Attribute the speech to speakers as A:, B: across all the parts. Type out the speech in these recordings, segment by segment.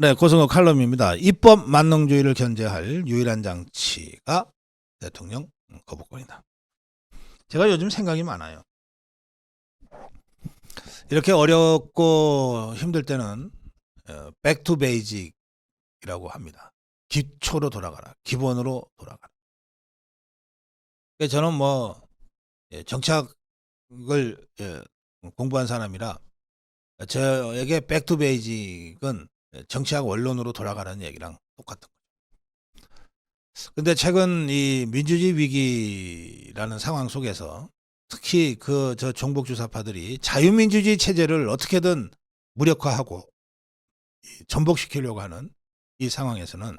A: 네, 고성호 칼럼입니다. 입법 만능주의를 견제할 유일한 장치가 대통령 거부권이다. 제가 요즘 생각이 많아요. 이렇게 어렵고 힘들 때는 백투 베이직이라고 합니다. 기초로 돌아가라. 기본으로 돌아가라. 저는 정치학을 공부한 사람이라 저에게 백투 베이직은 정치학 원론으로 돌아가라는 얘기랑 똑같은 거죠. 근데 최근 이 민주주의 위기라는 상황 속에서 특히 저 종북주사파들이 자유민주주의 체제를 어떻게든 무력화하고 전복시키려고 하는 이 상황에서는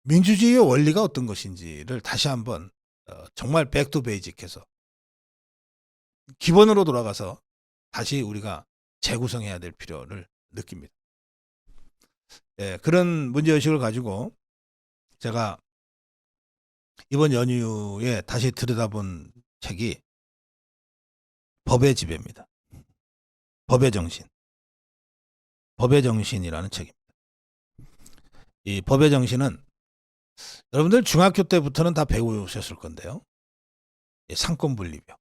A: 민주주의의 원리가 어떤 것인지를 다시 한번 정말 백투 베이직해서 기본으로 돌아가서 다시 우리가 재구성해야 될 필요를 느낍니다. 그런 문제의식을 가지고 제가 이번 연휴에 다시 들여다본 책이 법의 지배입니다. 법의 정신. 법의 정신이라는 책입니다. 이 법의 정신은 여러분들 중학교 때부터는 다 배우셨을 건데요. 상권 분립이요.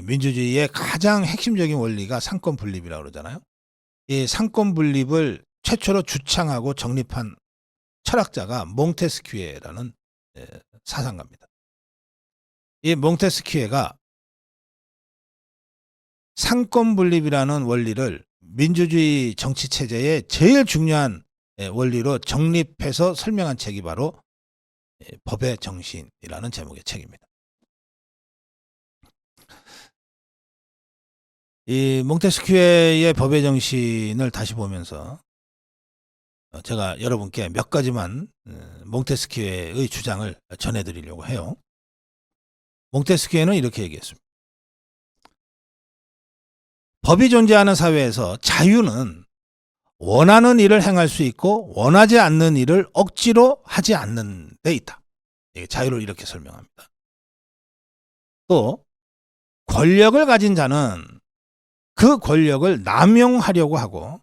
A: 민주주의의 가장 핵심적인 원리가 상권 분립이라고 그러잖아요. 이 상권 분립을 최초로 주창하고 정립한 철학자가 몽테스키에라는 사상가입니다. 이 몽테스키에가 상권 분립이라는 원리를 민주주의 정치 체제의 제일 중요한 원리로 정립해서 설명한 책이 바로 법의 정신이라는 제목의 책입니다. 이 몽테스키에의 법의 정신을 다시 보면서 제가 여러분께 몇 가지만 몽테스키에의 주장을 전해드리려고 해요. 몽테스키에는 이렇게 얘기했습니다. 법이 존재하는 사회에서 자유는 원하는 일을 행할 수 있고 원하지 않는 일을 억지로 하지 않는 데 있다. 자유를 이렇게 설명합니다. 또 권력을 가진 자는 그 권력을 남용하려고 하고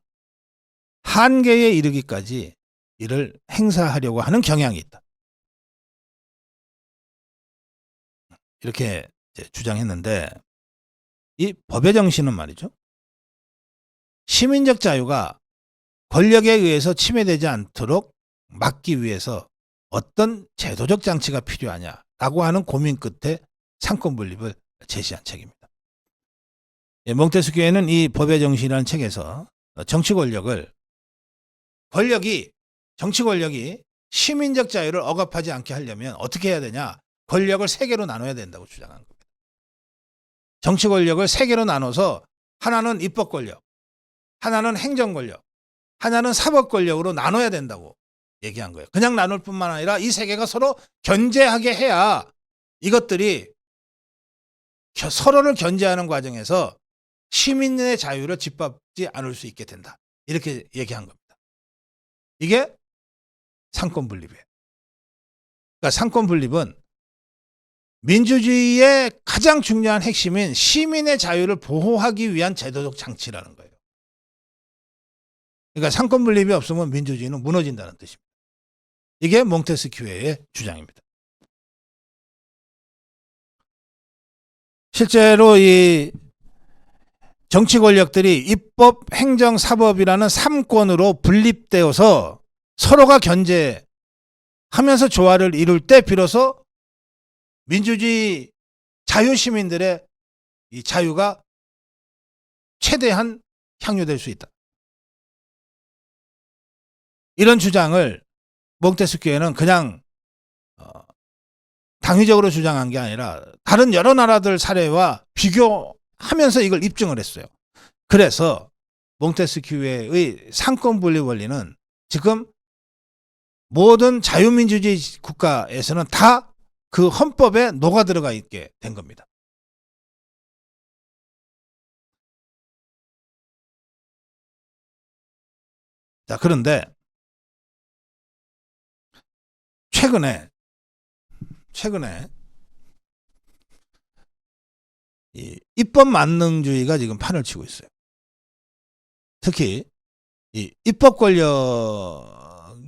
A: 한계에 이르기까지 이를 행사하려고 하는 경향이 있다. 이렇게 주장했는데 이 법의 정신은 말이죠. 시민적 자유가 권력에 의해서 침해되지 않도록 막기 위해서 어떤 제도적 장치가 필요하냐라고 하는 고민 끝에 상권 분립을 제시한 책입니다. 몽테스키에는 이 법의 정신이라는 책에서 정치 권력이 시민적 자유를 억압하지 않게 하려면 어떻게 해야 되냐? 권력을 세 개로 나눠야 된다고 주장한 겁니다. 정치 권력을 세 개로 나눠서 하나는 입법 권력, 하나는 행정 권력, 하나는 사법 권력으로 나눠야 된다고 얘기한 거예요. 그냥 나눌 뿐만 아니라 이 세 개가 서로 견제하게 해야 이것들이 서로를 견제하는 과정에서 시민의 자유를 짓밟지 않을 수 있게 된다. 이렇게 얘기한 겁니다. 이게 상권 분립이에요. 그러니까 상권 분립은 민주주의의 가장 중요한 핵심인 시민의 자유를 보호하기 위한 제도적 장치라는 거예요. 그러니까 상권 분립이 없으면 민주주의는 무너진다는 뜻입니다. 이게 몽테스키에의 주장입니다. 실제로 이 정치 권력들이 입법, 행정, 사법이라는 3권으로 분립되어서 서로가 견제하면서 조화를 이룰 때 비로소 민주주의 자유시민들의 이 자유가 최대한 향유될 수 있다. 이런 주장을 몽테스키에는 그냥 당위적으로 주장한 게 아니라 다른 여러 나라들 사례와 비교하면서 이걸 입증을 했어요. 그래서 몽테스키에의 상권 분립 원리는 지금 모든 자유민주주의 국가에서는 다 그 헌법에 녹아 들어가 있게 된 겁니다. 자, 그런데 최근에 이 입법 만능주의가 지금 판을 치고 있어요. 특히 이 입법 권력이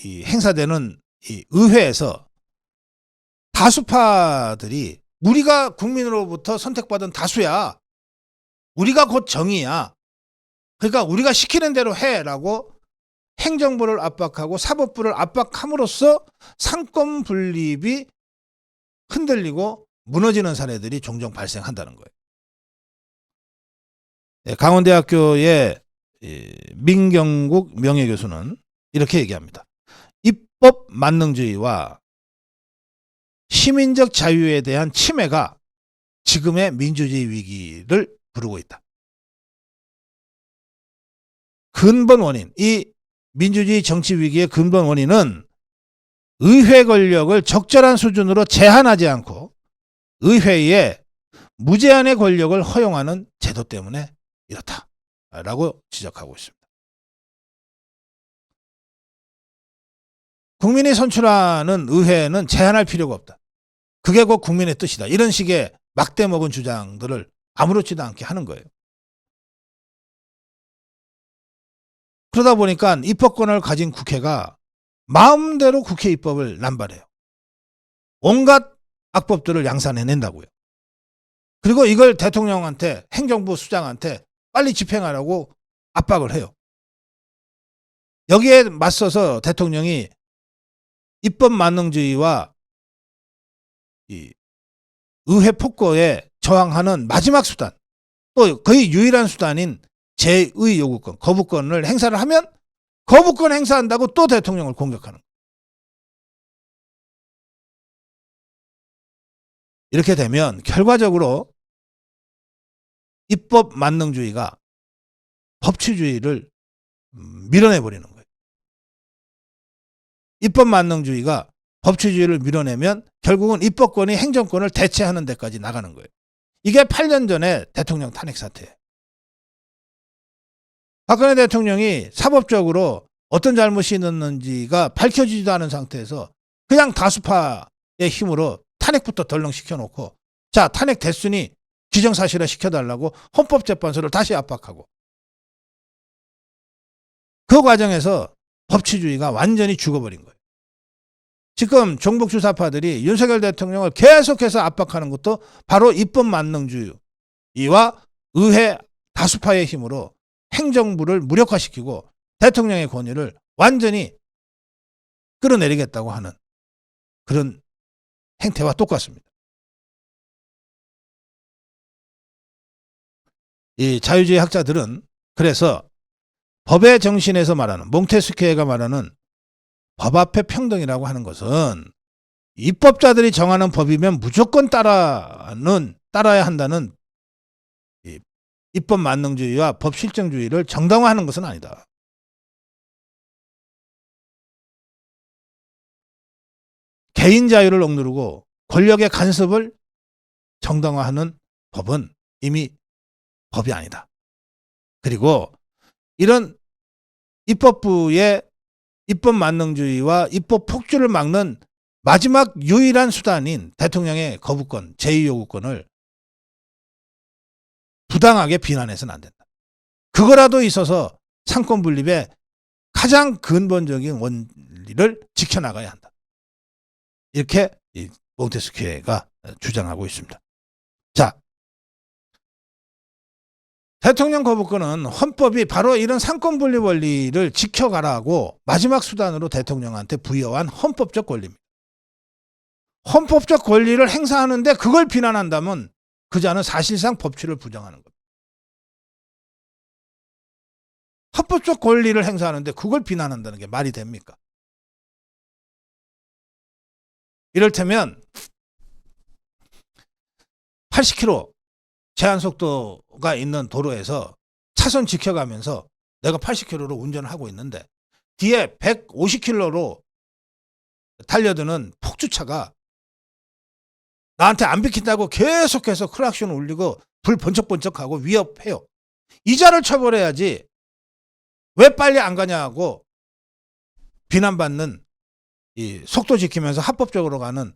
A: 이 행사되는 이 의회에서 다수파들이 우리가 국민으로부터 선택받은 다수야. 우리가 곧 정의야. 그러니까 우리가 시키는 대로 해라고 행정부를 압박하고 사법부를 압박함으로써 상권 분립이 흔들리고 무너지는 사례들이 종종 발생한다는 거예요. 강원대학교의 민경국 명예교수는 이렇게 얘기합니다. 입법 만능주의와 시민적 자유에 대한 침해가 지금의 민주주의 위기를 부르고 있다. 근본 원인, 이 민주주의 정치 위기의 근본 원인은 의회 권력을 적절한 수준으로 제한하지 않고 의회에 무제한의 권력을 허용하는 제도 때문에 이렇다라고 지적하고 있습니다. 국민이 선출하는 의회는 제한할 필요가 없다. 그게 곧 국민의 뜻이다. 이런 식의 막대먹은 주장들을 아무렇지도 않게 하는 거예요. 그러다 보니까 입법권을 가진 국회가 마음대로 국회 입법을 남발해요. 온갖 악법들을 양산해낸다고요. 그리고 이걸 대통령한테, 행정부 수장한테 빨리 집행하라고 압박을 해요. 여기에 맞서서 대통령이 입법 만능주의와 이 의회 폭거에 저항하는 마지막 수단, 또 거의 유일한 수단인 제의 요구권, 거부권을 행사를 하면 거부권 행사한다고 또 대통령을 공격하는 거예요. 이렇게 되면 결과적으로 입법 만능주의가 법치주의를 밀어내버리는 거예요. 입법 만능주의가 법치주의를 밀어내면 결국은 입법권이 행정권을 대체하는 데까지 나가는 거예요. 이게 8년 전에 대통령 탄핵 사태예요. 박근혜 대통령이 사법적으로 어떤 잘못이 있었는지가 밝혀지지도 않은 상태에서 그냥 다수파의 힘으로 탄핵부터 덜렁 시켜놓고, 자, 탄핵 됐으니 기정사실화 시켜달라고 헌법재판소를 다시 압박하고, 그 과정에서 법치주의가 완전히 죽어버린 거예요. 지금 종북 주사파들이 윤석열 대통령을 계속해서 압박하는 것도 바로 입법 만능주의와 의회 다수파의 힘으로 행정부를 무력화시키고 대통령의 권위를 완전히 끌어내리겠다고 하는 그런 행태와 똑같습니다. 이 자유주의 학자들은 그래서 법의 정신에서 말하는, 몽테스키에가 말하는 법 앞에 평등이라고 하는 것은 입법자들이 정하는 법이면 무조건 따라야 한다는 입법 만능주의와 법 실정주의를 정당화하는 것은 아니다. 개인 자유를 억누르고 권력의 간섭을 정당화하는 법은 이미 법이 아니다. 그리고 이런 입법부의 입법 만능주의와 입법 폭주를 막는 마지막 유일한 수단인 대통령의 거부권, 제2요구권을 부당하게 비난해서는 안 된다. 그거라도 있어서 상권 분립의 가장 근본적인 원리를 지켜나가야 한다. 이렇게 몽테스키에가 주장하고 있습니다. 자, 대통령 거부권은 헌법이 바로 이런 상권 분립 원리를 지켜가라고 마지막 수단으로 대통령한테 부여한 헌법적 권리입니다. 헌법적 권리를 행사하는데 그걸 비난한다면 그 자는 사실상 법치를 부정하는 겁니다. 헌법적 권리를 행사하는데 그걸 비난한다는 게 말이 됩니까? 이를테면 80km 제한 속도가 있는 도로에서 차선 지켜가면서 내가 80km로 운전을 하고 있는데 뒤에 150km로 달려드는 폭주차가 나한테 안 비킨다고 계속해서 클락션 울리고 불 번쩍번쩍하고 위협해요. 이자를 처벌해야지 왜 빨리 안 가냐고 비난받는 이 속도 지키면서 합법적으로 가는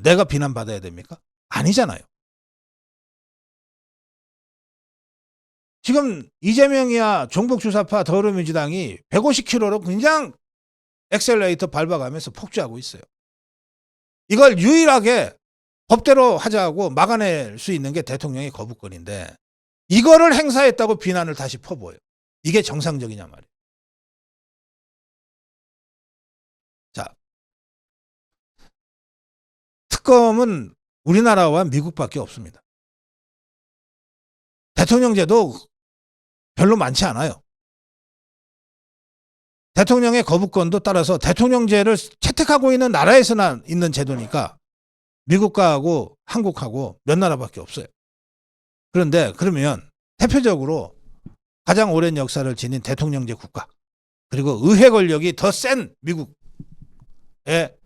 A: 내가 비난받아야 됩니까? 아니잖아요. 지금 이재명이야 종북주사파 더불어민주당이 150km로 그냥 엑셀레이터 밟아가면서 폭주하고 있어요. 이걸 유일하게 법대로 하자고 막아낼 수 있는 게 대통령의 거부권인데 이거를 행사했다고 비난을 다시 퍼부어요. 이게 정상적이냐 말이에요. 자, 특검은 우리나라와 미국밖에 없습니다. 대통령제도 별로 많지 않아요. 대통령의 거부권도 따라서 대통령제를 채택하고 있는 나라에서나 있는 제도니까 미국하고 한국하고 몇 나라밖에 없어요. 그런데 그러면 대표적으로 가장 오랜 역사를 지닌 대통령제 국가 그리고 의회 권력이 더 센 미국의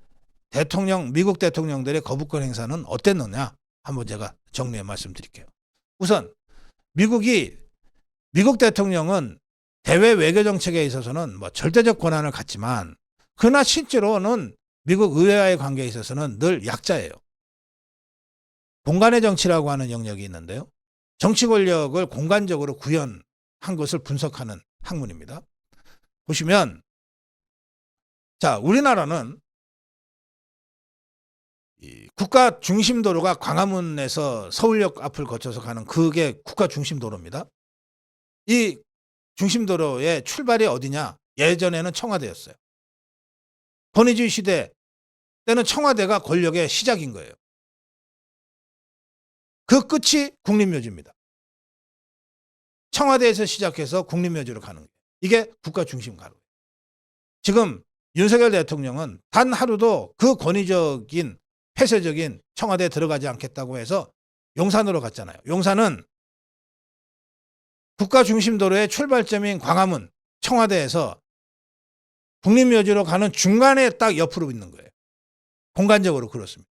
A: 미국 대통령들의 거부권 행사는 어땠느냐 한번 제가 정리해 말씀드릴게요. 우선 미국 대통령은 대외 외교 정책에 있어서는 뭐 절대적 권한을 갖지만 그러나 실제로는 미국 의회와의 관계에 있어서는 늘 약자예요. 공간의 정치라고 하는 영역이 있는데요. 정치 권력을 공간적으로 구현한 것을 분석하는 학문입니다. 보시면 자, 우리나라는 이 국가 중심도로가 광화문에서 서울역 앞을 거쳐서 가는 그게 국가 중심도로입니다. 이 중심도로의 출발이 어디냐? 예전에는 청와대였어요. 권위주의 시대 때는 청와대가 권력의 시작인 거예요. 그 끝이 국립묘지입니다. 청와대에서 시작해서 국립묘지로 가는 거예요. 이게 국가 중심 가로예요. 지금 윤석열 대통령은 단 하루도 그 권위적인 폐쇄적인 청와대에 들어가지 않겠다고 해서 용산으로 갔잖아요. 용산은 국가 중심도로의 출발점인 광화문 청와대에서 국립묘지로 가는 중간에 딱 옆으로 있는 거예요. 공간적으로 그렇습니다.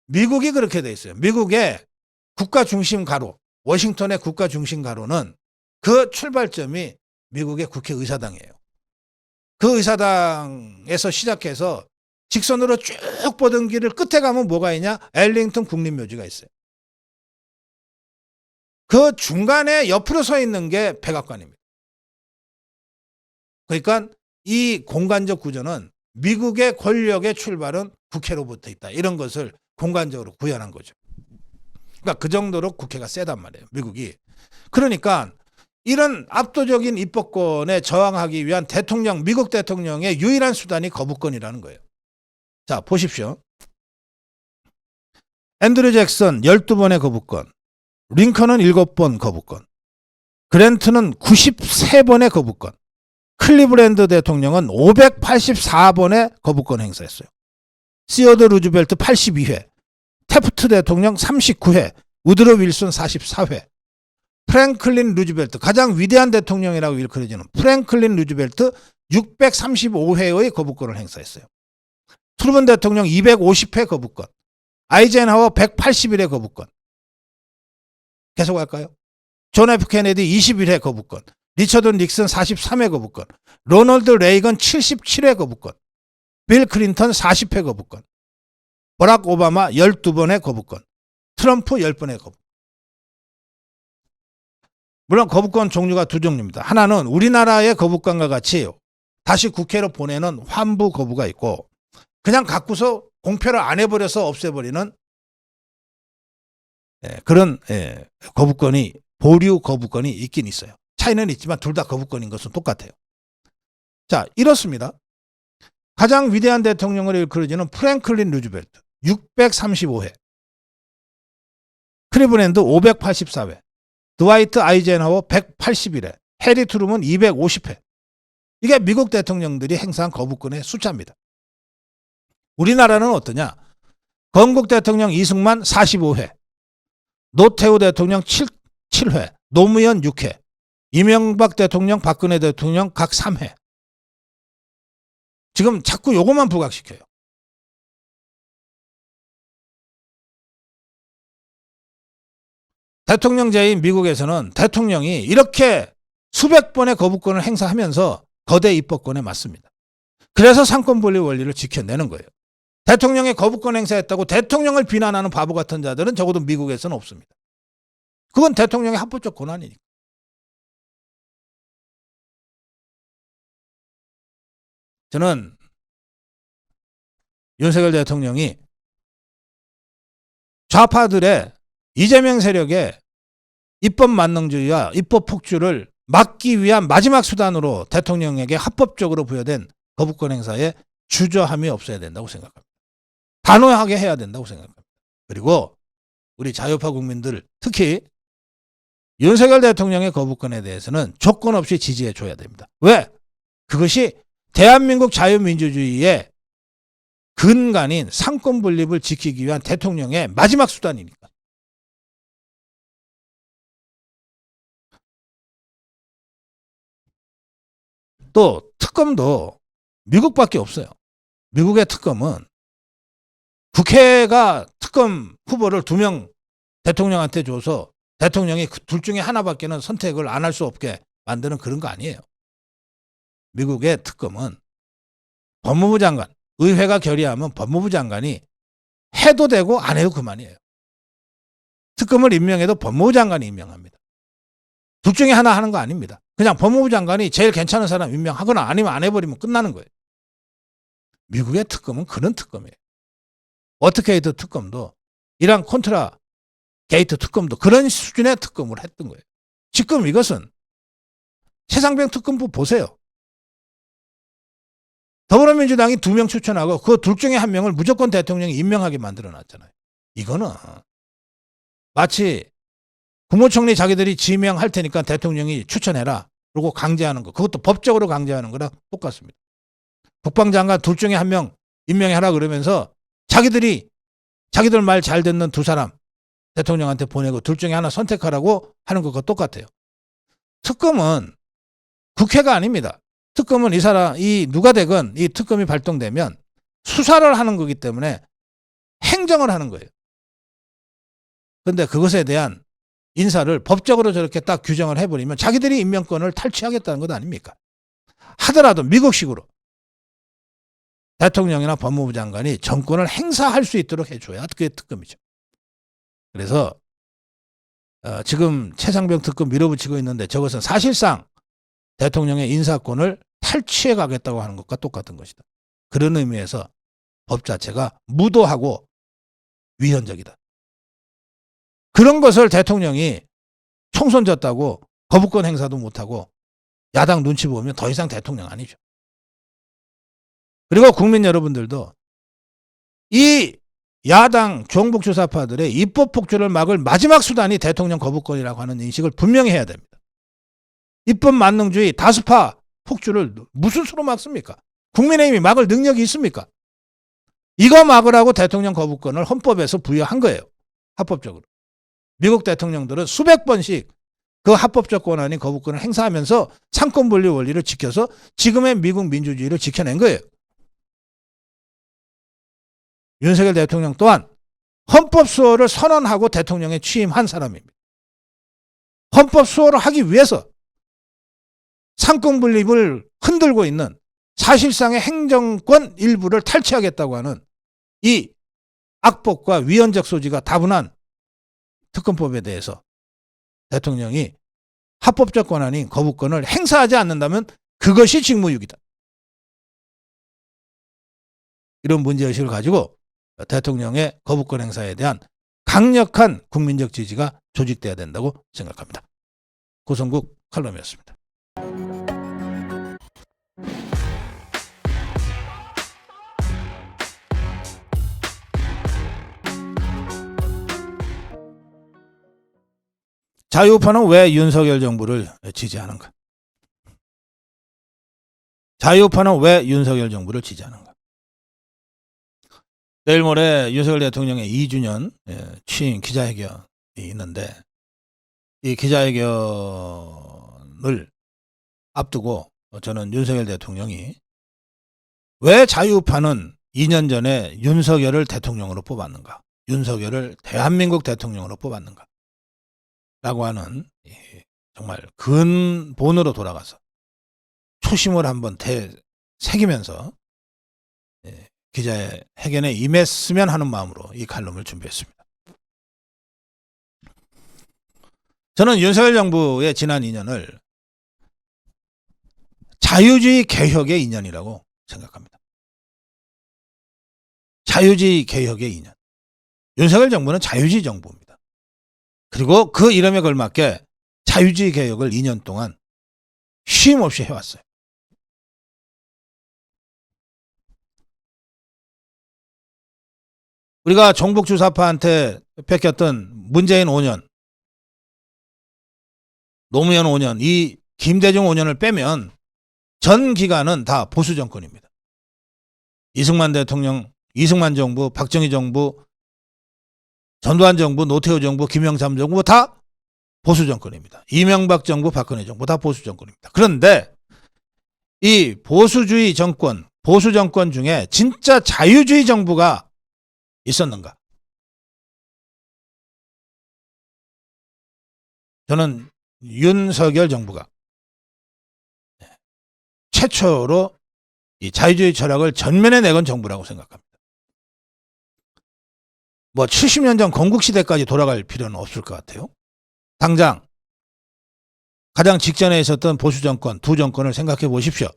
A: 미국이 그렇게 돼 있어요. 미국의 국가 중심 가로, 워싱턴의 국가 중심 가로는 그 출발점이 미국의 국회의사당이에요. 그 의사당에서 시작해서 직선으로 쭉 뻗은 길을 끝에 가면 뭐가 있냐? 엘링턴 국립묘지가 있어요. 그 중간에 옆으로 서 있는 게 백악관입니다. 그러니까 이 공간적 구조는 미국의 권력의 출발은 국회로부터 있다. 이런 것을 공간적으로 구현한 거죠. 그러니까 그 정도로 국회가 세단 말이에요. 미국이. 그러니까 이런 압도적인 입법권에 저항하기 위한 미국 대통령의 유일한 수단이 거부권이라는 거예요. 자, 보십시오. 앤드류 잭슨 12번의 거부권, 링컨은 7번 거부권, 그랜트는 93번의 거부권, 클리브랜드 대통령은 584번의 거부권 행사했어요. 시어더 루즈벨트 82회, 태프트 대통령 39회, 우드로 윌슨 44회, 프랭클린 루즈벨트, 가장 위대한 대통령이라고 일컬어지는 프랭클린 루즈벨트 635회의 거부권을 행사했어요. 트루먼 대통령 250회 거부권, 아이젠하워 181회 거부권. 계속 할까요? 존 F 케네디 21회 거부권, 리처드 닉슨 43회 거부권, 로널드 레이건 77회 거부권, 빌 클린턴 40회 거부권, 버락 오바마 12번의 거부권, 트럼프 10번의 거부권. 물론 거부권 종류가 두 종류입니다. 하나는 우리나라의 거부권과 같이 다시 국회로 보내는 환부 거부가 있고 그냥 갖고서 공표를 안 해버려서 없애버리는 그런 거부권이 보류 거부권이 있긴 있어요. 차이는 있지만 둘 다 거부권인 것은 똑같아요. 자, 이렇습니다. 가장 위대한 대통령을 일컬어지는 프랭클린 루즈벨트 635회, 클리브랜드 584회, 드와이트 아이젠하워 181회, 해리 트루먼 250회. 이게 미국 대통령들이 행사한 거부권의 숫자입니다. 우리나라는 어떠냐? 건국 대통령 이승만 45회, 노태우 대통령 7회, 노무현 6회, 이명박 대통령, 박근혜 대통령 각 3회. 지금 자꾸 요것만 부각시켜요. 대통령제인 미국에서는 대통령이 이렇게 수백 번의 거부권을 행사하면서 거대 입법권에 맞습니다. 그래서 상권분리 원리를 지켜내는 거예요. 대통령의 거부권 행사했다고 대통령을 비난하는 바보 같은 자들은 적어도 미국에서는 없습니다. 그건 대통령의 합법적 권한이니까. 저는 윤석열 대통령이 좌파들의 이재명 세력의 입법 만능주의와 입법 폭주를 막기 위한 마지막 수단으로 대통령에게 합법적으로 부여된 거부권 행사에 주저함이 없어야 된다고 생각합니다. 단호하게 해야 된다고 생각합니다. 그리고 우리 자유파 국민들, 특히 윤석열 대통령의 거부권에 대해서는 조건 없이 지지해 줘야 됩니다. 왜? 그것이 대한민국 자유민주주의의 근간인 상권 분립을 지키기 위한 대통령의 마지막 수단이니까. 또 특검도 미국밖에 없어요. 미국의 특검은 국회가 특검 후보를 2명 대통령한테 줘서 대통령이 그 둘 중에 하나밖에는 선택을 안 할 수 없게 만드는 그런 거 아니에요. 미국의 특검은 법무부 장관, 의회가 결의하면 법무부 장관이 해도 되고 안 해도 그만이에요. 특검을 임명해도 법무부 장관이 임명합니다. 둘 중에 하나 하는 거 아닙니다. 그냥 법무부 장관이 제일 괜찮은 사람 임명하거나 아니면 안 해버리면 끝나는 거예요. 미국의 특검은 그런 특검이에요. 워터게이트 특검도 이란 콘트라 게이트 특검도 그런 수준의 특검을 했던 거예요. 지금 이것은 최상병 특검부 보세요. 더불어민주당이 2명 추천하고 그 둘 중에 1명을 무조건 대통령이 임명하게 만들어놨잖아요. 이거는 마치 국무총리 자기들이 지명할 테니까 대통령이 추천해라. 그리고 강제하는 거. 그것도 법적으로 강제하는 거랑 똑같습니다. 국방장관 둘 중에 1명 임명해라 그러면서 자기들 말 잘 듣는 2사람 대통령한테 보내고 둘 중에 하나 선택하라고 하는 것과 똑같아요. 특검은 국회가 아닙니다. 특검은 이 누가 되건 이 특검이 발동되면 수사를 하는 거기 때문에 행정을 하는 거예요. 그런데 그것에 대한 인사를 법적으로 저렇게 딱 규정을 해버리면 자기들이 임명권을 탈취하겠다는 것 아닙니까? 하더라도 미국식으로 대통령이나 법무부 장관이 정권을 행사할 수 있도록 해줘야 그게 특검이죠. 그래서 지금 최상병 특검 밀어붙이고 있는데 저것은 사실상 대통령의 인사권을 탈취해 가겠다고 하는 것과 똑같은 것이다. 그런 의미에서 법 자체가 무도하고 위헌적이다. 그런 것을 대통령이 총선 졌다고 거부권 행사도 못하고 야당 눈치 보면 더 이상 대통령 아니죠. 그리고 국민 여러분들도 이 야당 종북주사파들의 입법 폭주를 막을 마지막 수단이 대통령 거부권이라고 하는 인식을 분명히 해야 됩니다. 입법 만능주의 다수파 폭주를 무슨 수로 막습니까? 국민의힘이 막을 능력이 있습니까? 이거 막으라고 대통령 거부권을 헌법에서 부여한 거예요. 합법적으로. 미국 대통령들은 수백 번씩 그 합법적 권한인 거부권을 행사하면서 상권분리 원리를 지켜서 지금의 미국 민주주의를 지켜낸 거예요. 윤석열 대통령 또한 헌법 수호를 선언하고 대통령에 취임한 사람입니다. 헌법 수호를 하기 위해서 상권분립을 흔들고 있는 사실상의 행정권 일부를 탈취하겠다고 하는 이 악법과 위헌적 소지가 다분한 특검법에 대해서 대통령이 합법적 권한인 거부권을 행사하지 않는다면 그것이 직무유기다. 이런 문제의식을 가지고 대통령의 거부권 행사에 대한 강력한 국민적 지지가 조직돼야 된다고 생각합니다. 고성국 칼럼이었습니다. 자유파는 왜 윤석열 정부를 지지하는가? 자유파는 왜 윤석열 정부를 지지하는가? 내일 모레 윤석열 대통령의 2주년 취임 기자회견이 있는데 이 기자회견을 앞두고 저는 윤석열 대통령이 왜 자유파는 2년 전에 윤석열을 대통령으로 뽑았는가? 윤석열을 대한민국 대통령으로 뽑았는가? 라고 하는 정말 근본으로 돌아가서 초심을 한번 새기면서 기자회견에 임했으면 하는 마음으로 이 칼럼을 준비했습니다. 저는 윤석열 정부의 지난 2년을 자유주의 개혁의 2년이라고 생각합니다. 자유주의 개혁의 2년. 윤석열 정부는 자유주의 정부입니다. 그리고 그 이름에 걸맞게 자유주의 개혁을 2년 동안 쉼 없이 해왔어요. 우리가 종북 주사파한테 뺏겼던 문재인 5년, 노무현 5년, 이 김대중 5년을 빼면 전 기간은 다 보수 정권입니다. 이승만 대통령, 이승만 정부, 박정희 정부, 전두환 정부, 노태우 정부, 김영삼 정부 다 보수 정권입니다. 이명박 정부, 박근혜 정부 다 보수 정권입니다. 그런데 이 보수주의 정권, 보수 정권 중에 진짜 자유주의 정부가 있었는가? 저는 윤석열 정부가 최초로 이 자유주의 철학을 전면에 내건 정부라고 생각합니다. 뭐 70년 전 건국시대까지 돌아갈 필요는 없을 것 같아요. 당장 가장 직전에 있었던 보수 정권, 두 정권을 생각해 보십시오.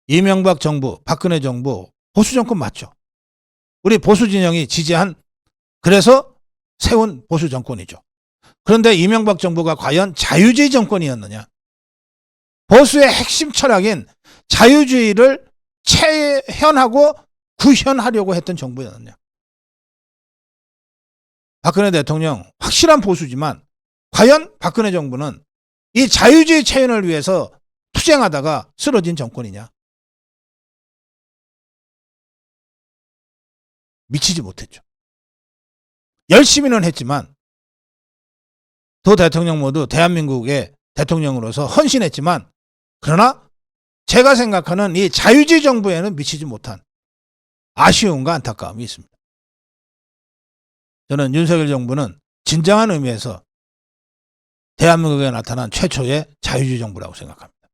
A: 이명박 정부, 박근혜 정부 보수 정권 맞죠? 우리 보수 진영이 지지한, 그래서 세운 보수 정권이죠. 그런데 이명박 정부가 과연 자유주의 정권이었느냐? 보수의 핵심 철학인 자유주의를 체현하고 구현하려고 했던 정부였느냐? 박근혜 대통령 확실한 보수지만 과연 박근혜 정부는 이 자유주의 체현을 위해서 투쟁하다가 쓰러진 정권이냐? 미치지 못했죠. 열심히는 했지만 도 대통령 모두 대한민국의 대통령으로서 헌신했지만, 그러나 제가 생각하는 이 자유주의 정부에는 미치지 못한 아쉬움과 안타까움이 있습니다. 저는 윤석열 정부는 진정한 의미에서 대한민국에 나타난 최초의 자유주의 정부라고 생각합니다.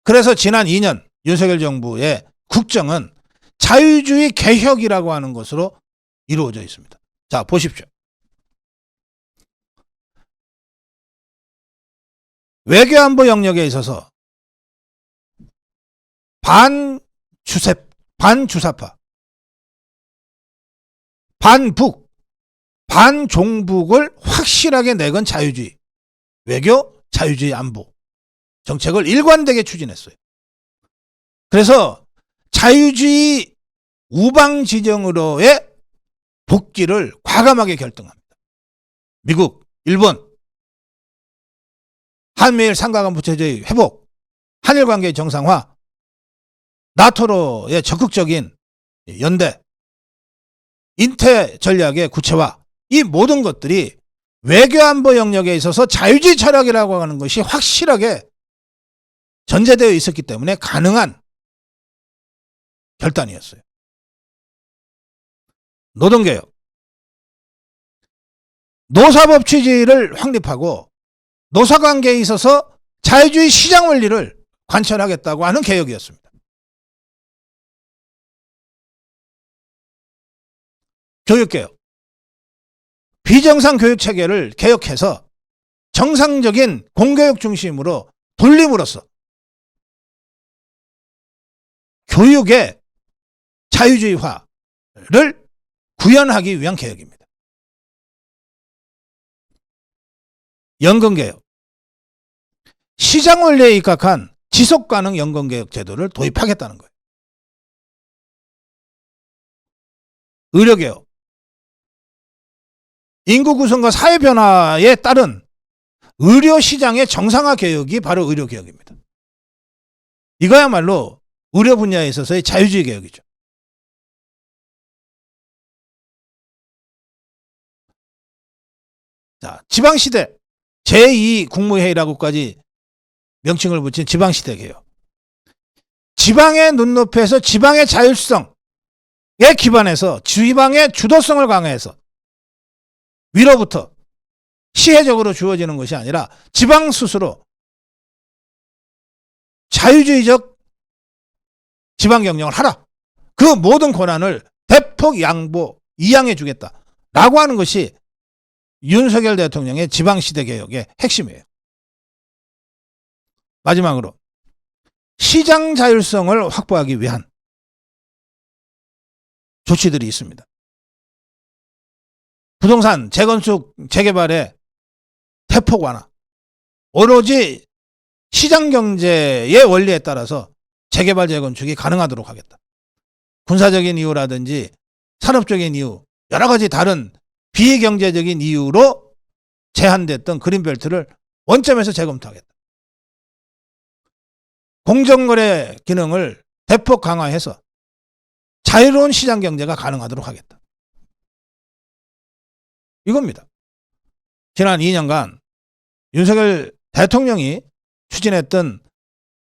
A: 그래서 지난 2년 윤석열 정부의 국정은 자유주의 개혁이라고 하는 것으로 이루어져 있습니다. 자, 보십시오. 외교안보 영역에 있어서 반주사파, 반북, 반종북을 확실하게 내건 자유주의, 외교, 자유주의 안보 정책을 일관되게 추진했어요. 그래서 자유주의 우방 지정으로의 복귀를 과감하게 결정합니다. 미국, 일본, 한미일 삼각안보 체제의 회복, 한일 관계의 정상화, 나토로의 적극적인 연대, 인태 전략의 구체화, 이 모든 것들이 외교안보 영역에 있어서 자유주의 철학이라고 하는 것이 확실하게 전제되어 있었기 때문에 가능한 결단이었어요. 노동개혁, 노사법 취지를 확립하고 노사관계에 있어서 자유주의 시장 원리를 관철하겠다고 하는 개혁이었습니다. 교육개혁, 비정상 교육체계를 개혁해서 정상적인 공교육 중심으로 돌림으로써 교육의 자유주의화를 구현하기 위한 개혁입니다. 연금개혁, 시장 원리에 입각한 지속가능 연금개혁 제도를 도입하겠다는 거예요. 의료개혁, 인구 구성과 사회 변화에 따른 의료시장의 정상화 개혁이 바로 의료개혁입니다. 이거야말로 의료 분야에 있어서의 자유주의 개혁이죠. 자, 지방시대, 제2국무회의라고까지 명칭을 붙인 지방시대 개혁. 지방의 눈높이에서 지방의 자율성에 기반해서 지방의 주도성을 강화해서 위로부터 시혜적으로 주어지는 것이 아니라 지방 스스로 자유주의적 지방 경영을 하라. 그 모든 권한을 대폭 이양해 주겠다라고 하는 것이 윤석열 대통령의 지방시대 개혁의 핵심이에요. 마지막으로 시장 자율성을 확보하기 위한 조치들이 있습니다. 부동산 재건축 재개발의 대폭 완화, 오로지 시장 경제의 원리에 따라서 재개발 재건축이 가능하도록 하겠다. 군사적인 이유라든지 산업적인 이유, 여러 가지 다른 비경제적인 이유로 제한됐던 그린벨트를 원점에서 재검토하겠다. 공정거래 기능을 대폭 강화해서 자유로운 시장 경제가 가능하도록 하겠다. 이겁니다. 지난 2년간 윤석열 대통령이 추진했던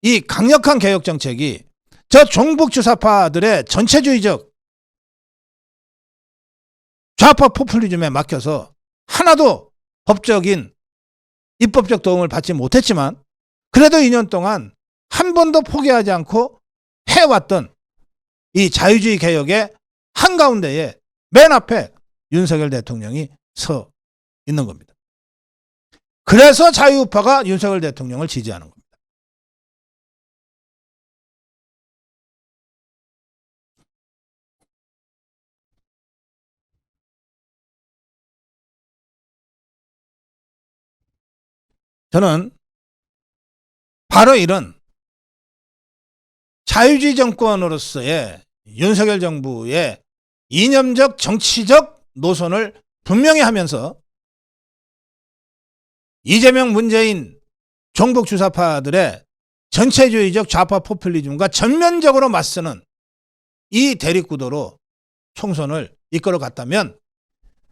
A: 이 강력한 개혁 정책이 저 종북주사파들의 전체주의적 좌파 포퓰리즘에 막혀서 하나도 법적인 입법적 도움을 받지 못했지만 그래도 2년 동안 한 번도 포기하지 않고 해왔던 이 자유주의 개혁의 한가운데에 맨 앞에 윤석열 대통령이 서 있는 겁니다. 그래서 자유우파가 윤석열 대통령을 지지하는 겁니다. 저는 바로 이런 자유주의 정권으로서의 윤석열 정부의 이념적 정치적 노선을 분명히 하면서 이재명 문재인 종북 주사파들의 전체주의적 좌파 포퓰리즘과 전면적으로 맞서는 이 대립구도로 총선을 이끌어 갔다면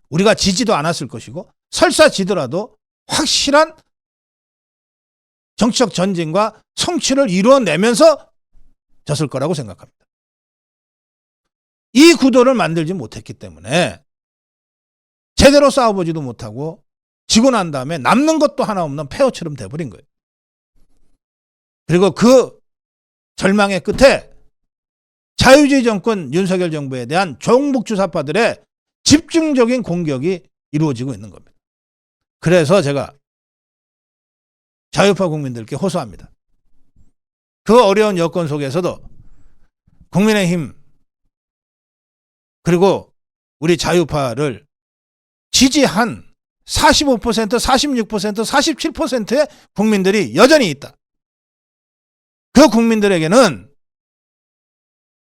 A: 우리가 지지도 않았을 것이고 설사 지더라도 확실한 정치적 전진과 성취를 이루어내면서 졌을 거라고 생각합니다. 이 구도를 만들지 못했기 때문에 제대로 싸워보지도 못하고 지고 난 다음에 남는 것도 하나 없는 폐허처럼 돼버린 거예요. 그리고 그 절망의 끝에 자유주의 정권 윤석열 정부에 대한 종북주사파들의 집중적인 공격이 이루어지고 있는 겁니다. 그래서 제가 자유파 국민들께 호소합니다. 그 어려운 여건 속에서도 국민의힘 그리고 우리 자유파를 지지한 45%, 46%, 47%의 국민들이 여전히 있다. 그 국민들에게는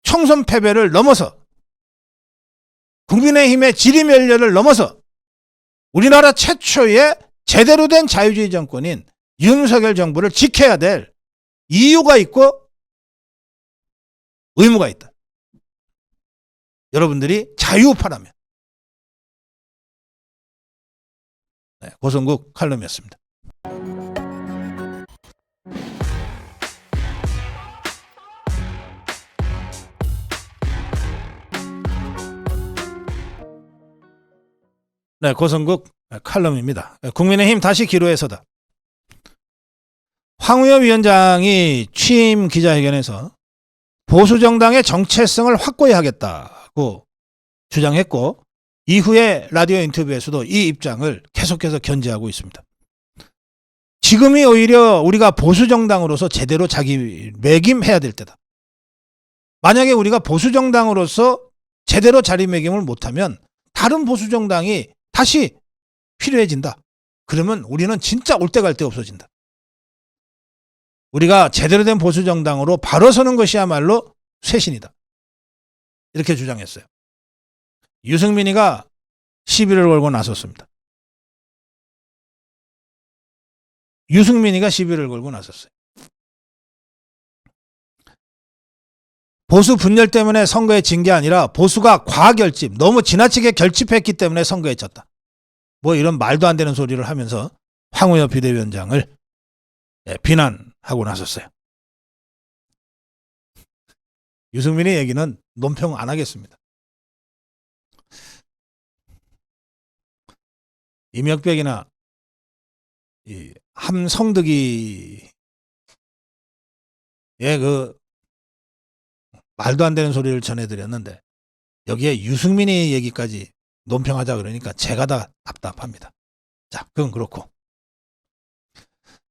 A: 총선 패배를 넘어서 국민의힘의 지리멸렬을 넘어서 우리나라 최초의 제대로 된 자유주의 정권인 윤석열 정부를 지켜야 될 이유가 있고 의무가 있다. 여러분들이 자유파라면. 네, 고성국 칼럼이었습니다. 네, 고성국 칼럼입니다. 국민의힘 다시 기로에서다. 황우여 위원장이 취임 기자회견에서 보수정당의 정체성을 확고히 하겠다고 주장했고 이후에 라디오 인터뷰에서도 이 입장을 계속해서 견지하고 있습니다. 지금이 오히려 우리가 보수정당으로서 제대로 자기매김해야 될 때다. 만약에 우리가 보수정당으로서 제대로 자리매김을 못하면 다른 보수정당이 다시 필요해진다. 그러면 우리는 진짜 올 데 갈 데 없어진다. 우리가 제대로 된 보수정당으로 바로 서는 것이야말로 쇄신이다. 이렇게 주장했어요. 유승민이가 시비를 걸고 나섰습니다. 유승민이가 시비를 걸고 나섰어요. 보수 분열 때문에 선거에 진 게 아니라 보수가 과결집, 너무 지나치게 결집했기 때문에 선거에 졌다. 뭐 이런 말도 안 되는 소리를 하면서 황우여 비대위원장을 비난하고 나섰어요. 유승민의 얘기는 논평 안 하겠습니다. 이명백이나 이 함성득이의 그 말도 안 되는 소리를 전해드렸는데 여기에 유승민의 얘기까지 논평하자 그러니까 제가 다 답답합니다. 자, 그건 그렇고.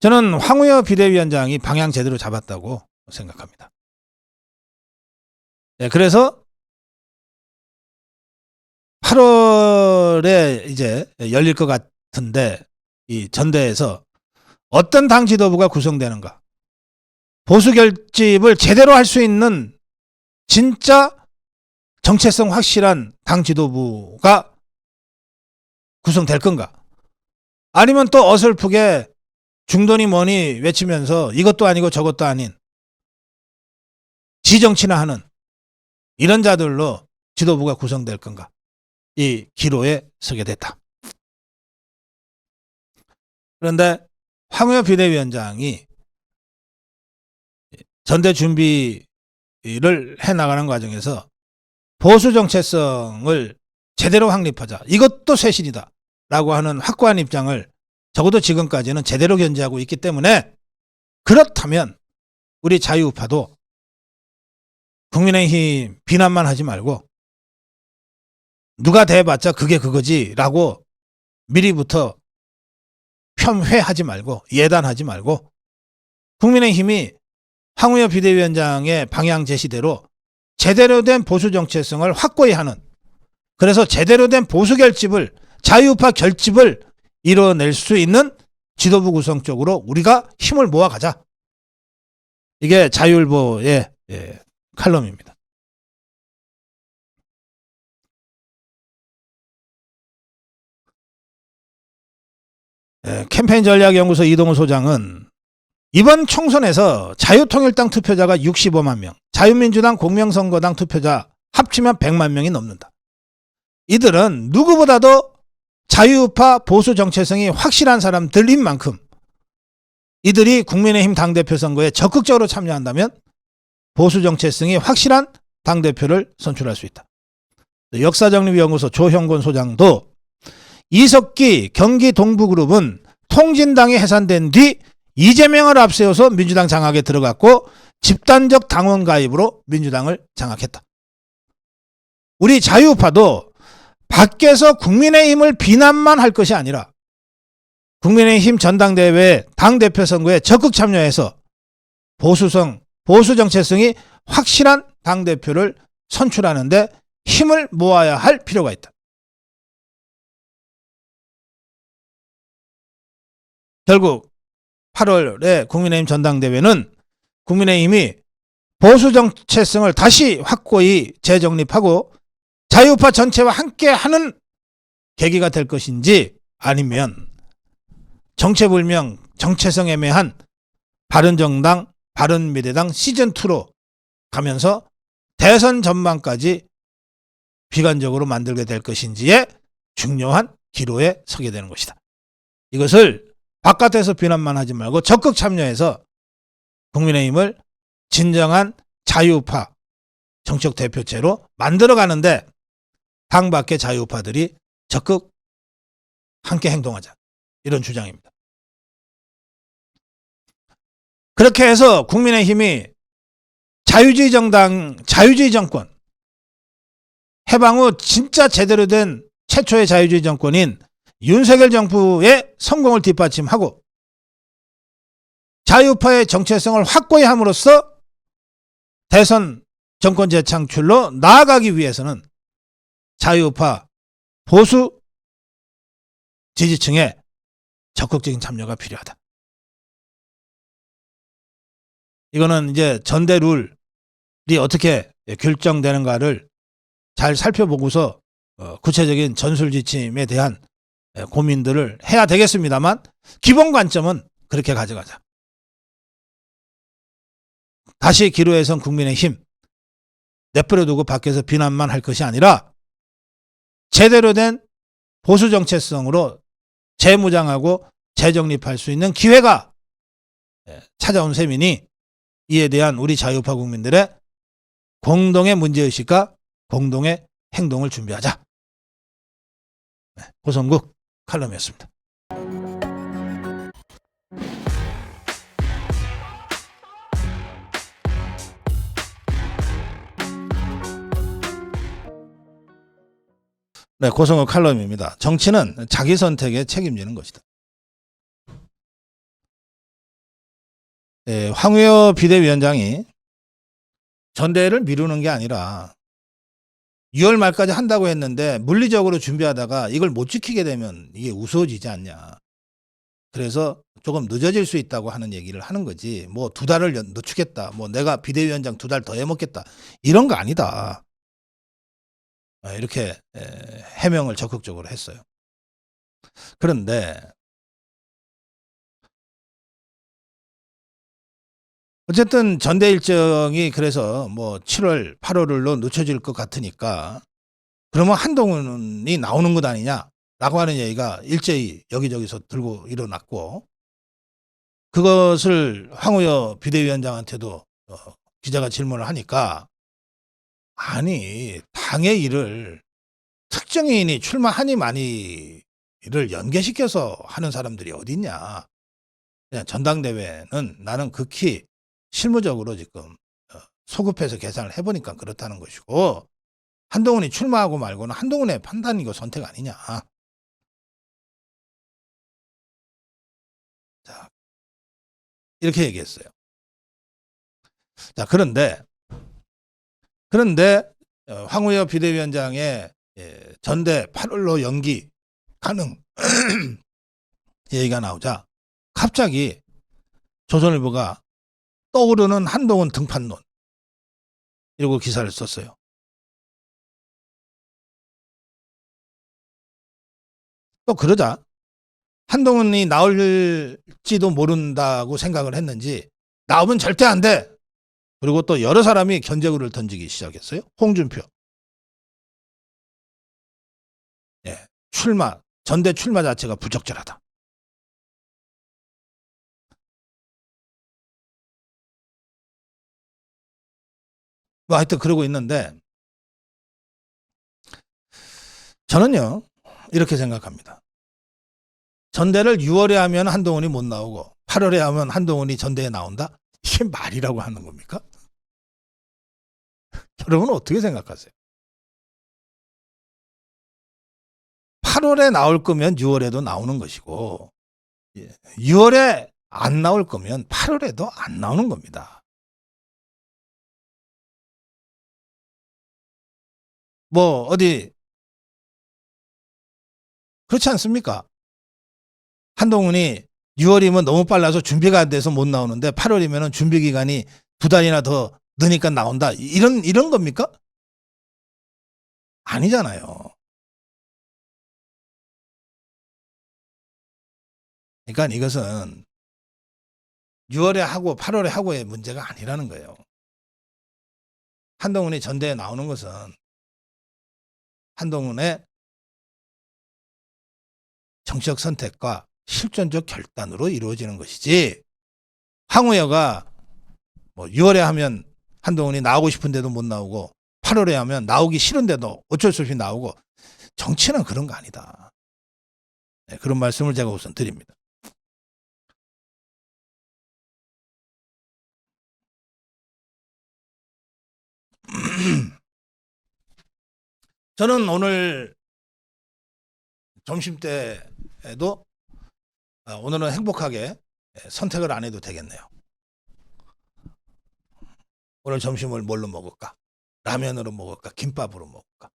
A: 저는 황우여 비대위원장이 방향 제대로 잡았다고 생각합니다. 네, 그래서 8월에 이제 열릴 것 같은데 이 전대에서 어떤 당 지도부가 구성되는가, 보수 결집을 제대로 할 수 있는 진짜 정체성 확실한 당 지도부가 구성될 건가, 아니면 또 어설프게 중도니 뭐니 외치면서 이것도 아니고 저것도 아닌 지정치나 하는 이런 자들로 지도부가 구성될 건가, 이 기로에 서게 됐다. 그런데 황우여 비대위원장이 전대 준비를 해나가는 과정에서 보수 정체성을 제대로 확립하자, 이것도 쇄신이다 라고 하는 확고한 입장을 적어도 지금까지는 제대로 견지하고 있기 때문에, 그렇다면 우리 자유우파도 국민의힘 비난만 하지 말고 누가 대봤자 그게 그거지 라고 미리부터 폄훼하지 말고 예단하지 말고 국민의힘이 황우여 비대위원장의 방향 제시대로 제대로 된 보수 정체성을 확고히 하는, 그래서 제대로 된 보수 결집을, 자유우파 결집을 이뤄낼 수 있는 지도부 구성 쪽으로 우리가 힘을 모아가자. 이게 자유일보의 칼럼입니다. 캠페인 전략연구소 이동우 소장은 이번 총선에서 자유통일당 투표자가 65만 명, 자유민주당 공명선거당 투표자 합치면 100만 명이 넘는다. 이들은 누구보다도 자유우파 보수 정체성이 확실한 사람들인 만큼 이들이 국민의힘 당대표 선거에 적극적으로 참여한다면 보수 정체성이 확실한 당대표를 선출할 수 있다. 역사정립연구소 조형곤 소장도 이석기 경기 동부그룹은 통진당이 해산된 뒤 이재명을 앞세워서 민주당 장악에 들어갔고 집단적 당원 가입으로 민주당을 장악했다. 우리 자유우파도 밖에서 국민의힘을 비난만 할 것이 아니라 국민의힘 전당대회 당대표 선거에 적극 참여해서 보수 정체성이 확실한 당대표를 선출하는데 힘을 모아야 할 필요가 있다. 결국 8월에 국민의힘 전당대회는 국민의힘이 보수 정체성을 다시 확고히 재정립하고 자유우파 전체와 함께하는 계기가 될 것인지, 아니면 정체불명, 정체성 애매한 바른정당, 바른미래당 시즌2로 가면서 대선 전망까지 비관적으로 만들게 될 것인지에 중요한 기로에 서게 되는 것이다. 이것을 바깥에서 비난만 하지 말고 적극 참여해서 국민의힘을 진정한 자유우파 정책 대표체로 만들어가는데 당 밖의 자유우파들이 적극 함께 행동하자, 이런 주장입니다. 그렇게 해서 국민의힘이 자유주의 정당, 자유주의 정권, 해방 후 진짜 제대로 된 최초의 자유주의 정권인 윤석열 정부의 성공을 뒷받침하고 자유우파의 정체성을 확고히 함으로써 대선 정권 재창출로 나아가기 위해서는 자유우파 보수 지지층의 적극적인 참여가 필요하다. 이거는 이제 전대 룰이 어떻게 결정되는가를 잘 살펴보고서 구체적인 전술 지침에 대한 고민들을 해야 되겠습니다만, 기본 관점은 그렇게 가져가자. 다시 기로에선 국민의힘 내버려두고 밖에서 비난만 할 것이 아니라 제대로 된 보수 정체성으로 재무장하고 재정립할 수 있는 기회가 찾아온 셈이니, 이에 대한 우리 자유우파 국민들의 공동의 문제의식과 공동의 행동을 준비하자. 고성국 칼럼이었습니다. 네, 고성호 칼럼입니다. 정치는 자기 선택에 책임지는 것이다. 네, 황우여 비대위원장이 전대회를 미루는 게 아니라 6월 말까지 한다고 했는데 물리적으로 준비하다가 이걸 못 지키게 되면 이게 우스워지지 않냐. 그래서 조금 늦어질 수 있다고 하는 얘기를 하는 거지. 뭐 2달을 늦추겠다. 뭐 내가 비대위원장 2달 더 해먹겠다. 이런 거 아니다. 이렇게 해명을 적극적으로 했어요. 그런데 어쨌든 전대 일정이 그래서 뭐 7월, 8월로 늦춰질 것 같으니까 그러면 한동훈이 나오는 것 아니냐라고 하는 얘기가 일제히 여기저기서 들고 일어났고, 그것을 황우여 비대위원장한테도 기자가 질문을 하니까, 아니 당의 일을 특정인이 출마하니 마니를 연계시켜서 하는 사람들이 어디 있냐. 그냥 전당대회는 나는 극히 실무적으로 지금 소급해서 계산을 해보니까 그렇다는 것이고, 한동훈이 출마하고 말고는 한동훈의 판단이고 선택 아니냐. 자, 이렇게 얘기했어요. 자, 그런데 황우여 비대위원장의 전대 8월로 연기 가능 얘기가 나오자 갑자기 조선일보가 떠오르는 한동훈 등판론 이러고 기사를 썼어요. 또 그러자 한동훈이 나올지도 모른다고 생각을 했는지 나오면 절대 안 돼. 그리고 또 여러 사람이 견제구를 던지기 시작했어요. 홍준표. 전대 출마 자체가 부적절하다. 뭐 하여튼 그러고 있는데, 저는요 이렇게 생각합니다. 전대를 6월에 하면 한동훈이 못 나오고 8월에 하면 한동훈이 전대에 나온다? 이게 말이라고 하는 겁니까? 여러분은 어떻게 생각하세요? 8월에 나올 거면 6월에도 나오는 것이고, 6월에 안 나올 거면 8월에도 안 나오는 겁니다. 뭐 어디 그렇지 않습니까? 한동훈이 6월이면 너무 빨라서 준비가 안 돼서 못 나오는데 8월이면 준비 기간이 2달이나 더 느니까 나온다. 이런 겁니까? 아니잖아요. 그러니까 이것은 6월에 하고 8월에 하고의 문제가 아니라는 거예요. 한동훈이 전대에 나오는 것은 한동훈의 정치적 선택과 실존적 결단으로 이루어지는 것이지, 황우여가 뭐 6월에 하면 한동훈이 나오고 싶은데도 못 나오고 8월에 하면 나오기 싫은데도 어쩔 수 없이 나오고, 정치는 그런 거 아니다. 그런 말씀을 제가 우선 드립니다. 저는 오늘 점심때에도 오늘은 행복하게 선택을 안 해도 되겠네요. 오늘 점심을 뭘로 먹을까? 라면으로 먹을까? 김밥으로 먹을까?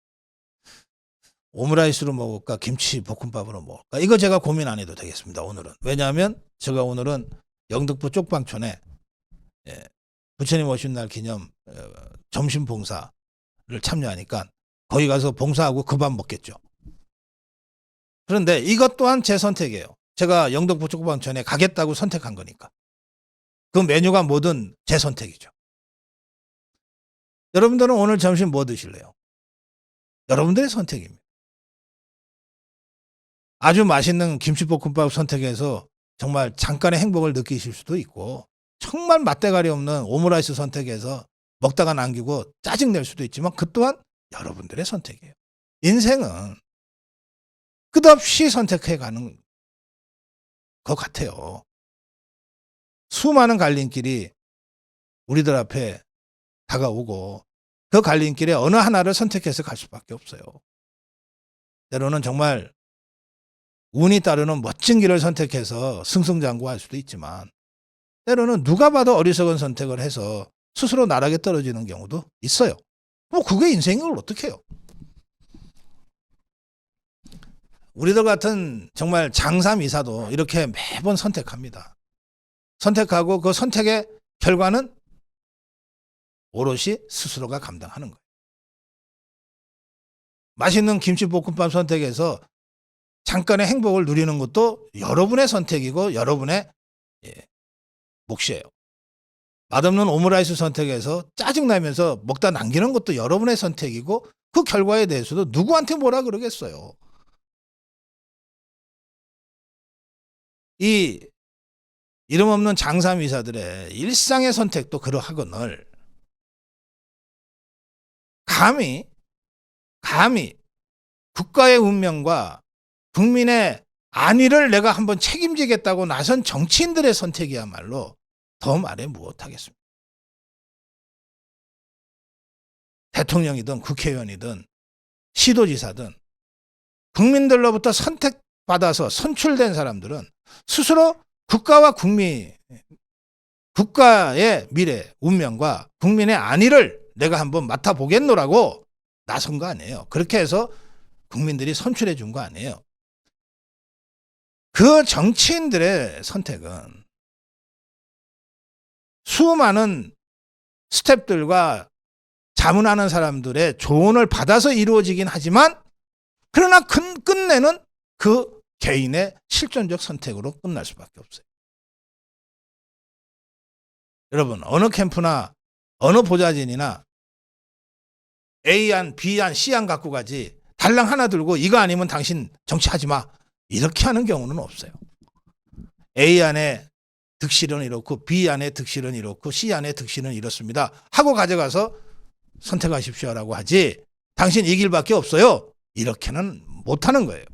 A: 오므라이스로 먹을까? 김치 볶음밥으로 먹을까? 이거 제가 고민 안 해도 되겠습니다. 오늘은. 왜냐하면 제가 오늘은 영등포 쪽방촌에 부처님 오신 날 기념 점심 봉사를 참여하니까 거기 가서 봉사하고 그 밥 먹겠죠. 그런데 이것 또한 제 선택이에요. 제가 영등포 쪽방촌에 가겠다고 선택한 거니까. 그 메뉴가 뭐든 제 선택이죠. 여러분들은 오늘 점심 뭐 드실래요? 여러분들의 선택입니다. 아주 맛있는 김치볶음밥 선택해서 정말 잠깐의 행복을 느끼실 수도 있고, 정말 맛대가리 없는 오므라이스 선택해서 먹다가 남기고 짜증낼 수도 있지만 그 또한 여러분들의 선택이에요. 인생은 끝없이 선택해가는 것 같아요. 수많은 갈림길이 우리들 앞에 다가오고 그 갈림길에 어느 하나를 선택해서 갈 수밖에 없어요. 때로는 정말 운이 따르는 멋진 길을 선택해서 승승장구할 수도 있지만 때로는 누가 봐도 어리석은 선택을 해서 스스로 나락에 떨어지는 경우도 있어요. 뭐 그게 인생인 걸 어떻게 해요? 우리들 같은 정말 장사미사도 이렇게 매번 선택합니다. 선택하고 그 선택의 결과는 오롯이 스스로가 감당하는 거예요. 맛있는 김치볶음밥 선택해서 잠깐의 행복을 누리는 것도 여러분의 선택이고 여러분의 몫이에요. 맛없는 오므라이스 선택해서 짜증나면서 먹다 남기는 것도 여러분의 선택이고 그 결과에 대해서도 누구한테 뭐라 그러겠어요. 이 이름 없는 장사미사들의 일상의 선택도 그러하거늘 감히 국가의 운명과 국민의 안위를 내가 한번 책임지겠다고 나선 정치인들의 선택이야말로 더 말해 무엇하겠습니까? 대통령이든 국회의원이든 시도지사든 국민들로부터 선택받아서 선출된 사람들은 스스로 국가와 국가의 미래, 운명과 국민의 안위를 내가 한번 맡아보겠노라고 나선 거 아니에요. 그렇게 해서 국민들이 선출해 준 거 아니에요. 그 정치인들의 선택은 수많은 스태프들과 자문하는 사람들의 조언을 받아서 이루어지긴 하지만 그러나 끝내는 그 개인의 실존적 선택으로 끝날 수밖에 없어요. 여러분 어느 캠프나 어느 보좌진이나 A안, B안, C안 갖고 가지 달랑 하나 들고 이거 아니면 당신 정치하지 마 이렇게 하는 경우는 없어요. A안의 득실은 이렇고 B안의 득실은 이렇고 C안의 득실은 이렇습니다 하고 가져가서 선택하십시오라고 하지 당신 이 길밖에 없어요 이렇게는 못하는 거예요.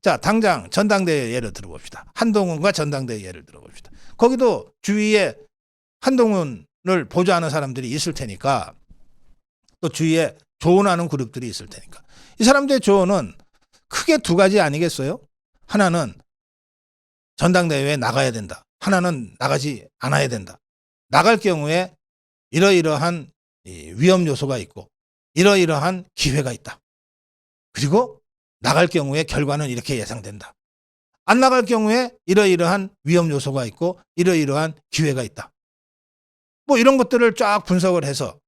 A: 자, 당장 전당대회 예를 들어봅시다. 한동훈과 전당대회 예를 들어봅시다. 거기도 주위에 한동훈을 보좌하는 사람들이 있을 테니까 또 주위에 조언하는 그룹들이 있을 테니까 이 사람들의 조언은 크게 두 가지 아니겠어요? 하나는 전당대회에 나가야 된다. 하나는 나가지 않아야 된다. 나갈 경우에 이러이러한 위험 요소가 있고 이러이러한 기회가 있다. 그리고 나갈 경우에 결과는 이렇게 예상된다. 안 나갈 경우에 이러이러한 위험 요소가 있고 이러이러한 기회가 있다. 뭐 이런 것들을 쫙 분석을 해서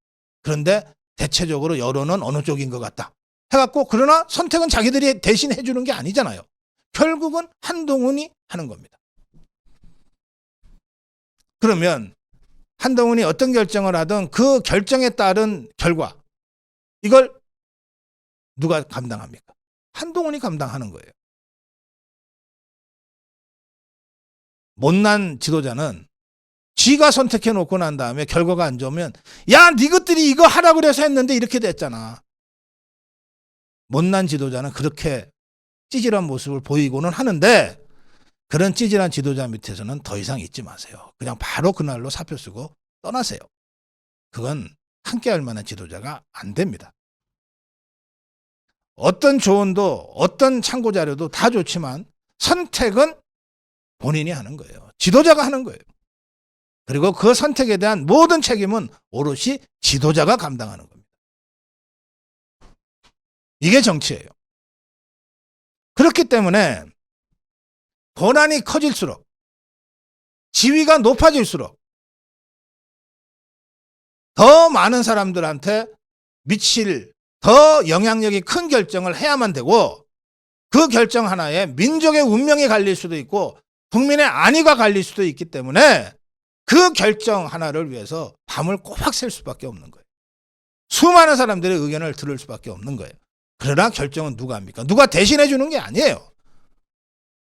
A: 그런데 대체적으로 여론은 어느 쪽인 것 같다. 해갖고 그러나 선택은 자기들이 대신 해주는 게 아니잖아요. 결국은 한동훈이 하는 겁니다. 그러면 한동훈이 어떤 결정을 하든 그 결정에 따른 결과 이걸 누가 감당합니까? 한동훈이 감당하는 거예요. 못난 지도자는 지가 선택해 놓고 난 다음에 결과가 안 좋으면 야, 니것들이 이거 하라고 그래서 했는데 이렇게 됐잖아. 못난 지도자는 그렇게 찌질한 모습을 보이고는 하는데 그런 찌질한 지도자 밑에서는 더 이상 있지 마세요. 그냥 바로 그날로 사표 쓰고 떠나세요. 그건 함께할 만한 지도자가 안 됩니다. 어떤 조언도 어떤 참고 자료도 다 좋지만 선택은 본인이 하는 거예요. 지도자가 하는 거예요. 그리고 그 선택에 대한 모든 책임은 오롯이 지도자가 감당하는 겁니다. 이게 정치예요. 그렇기 때문에 권한이 커질수록 지위가 높아질수록 더 많은 사람들한테 미칠 더 영향력이 큰 결정을 해야만 되고 그 결정 하나에 민족의 운명이 갈릴 수도 있고 국민의 안위가 갈릴 수도 있기 때문에 그 결정 하나를 위해서 밤을 꼬박 샐 수밖에 없는 거예요. 수많은 사람들의 의견을 들을 수밖에 없는 거예요. 그러나 결정은 누가 합니까? 누가 대신해 주는 게 아니에요.